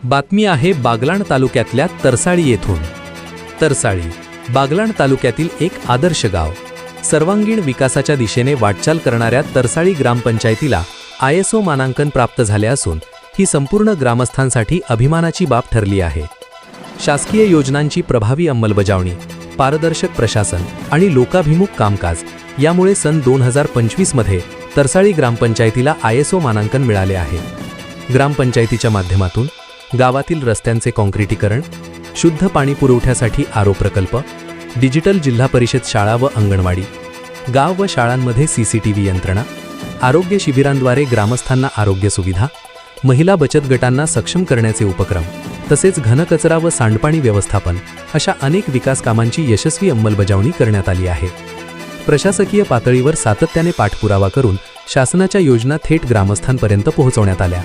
बातमी आहे बागलाण तालुक्यातल्या तरसाळी येथून। तरसाळी बागलाण तालुक्यातील एक आदर्श गाव, सर्वांगीण विकासाच्या दिशेने वाटचाल करणाऱ्या तरसाळी ग्रामपंचायतीला ISO मानांकन प्राप्त झाले असून ही संपूर्ण ग्रामस्थांसाठी अभिमानाची बाब ठरली आहे। शासकीय योजनांची प्रभावी अंमलबजावणी, पारदर्शक प्रशासन आणि लोकाभिमुख कामकाज यामुळे सन 2025 मध्ये तरसाळी ग्रामपंचायतीला ISO मानांकन मिळाले आहे। ग्रामपंचायतीच्या माध्यमातून गावातील रस्त्यांचे काँक्रिटीकरण, शुद्ध पाणी पुरवठ्यासाठी आरो प्रकल्प, डिजिटल जिल्हा परिषद शाळा व अंगणवाडी, गाव व शाळांमध्ये CCTV यंत्रणा, आरोग्य शिबिरांद्वारे ग्रामस्थांना आरोग्य सुविधा, महिला बचत गटांना सक्षम करण्याचे उपक्रम, तसेच घनकचरा व सांडपाणी व्यवस्थापन अशा अनेक विकास कामांची यशस्वी अंमलबजावणी करण्यात आली आहे। प्रशासकीय पातळीवर सातत्याने पाठपुरावा करून शासनाच्या योजना थेट ग्रामस्थांपर्यंत पोहोचवण्यात आल्या।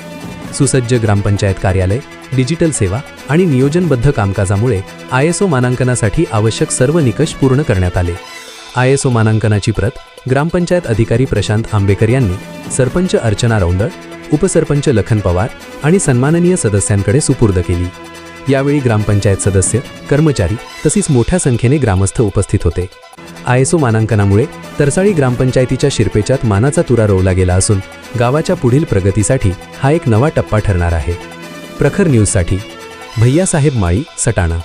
सुसज्ज ग्रामपंचायत कार्यालय, डिजिटल सेवा आणि नियोजनबद्ध कामकाजामुळे ISO मानांकनासाठी आवश्यक सर्व निकष पूर्ण करण्यात आले। ISO मानांकनाची प्रत ग्रामपंचायत अधिकारी प्रशांत आंबेकर यांनी सरपंच अर्चना रौंदळ, उपसरपंच लखन पवार आणि सन्माननीय सदस्यांकडे सुपूर्द केली। यावेळी ग्रामपंचायत सदस्य, कर्मचारी तसेच मोठ्या संख्येने ग्रामस्थ उपस्थित होते। ISO मानांकनामुळे तरसाळी ग्रामपंचायतीच्या शिरपेचात मानाचा तुरा रोवला गेला असून गावाच्या पुढील प्रगतीसाठी हा एक नवा टप्पा ठरणार आहे। प्रखर न्यूजसाठी भैयासाहेब माळी, सटाणा।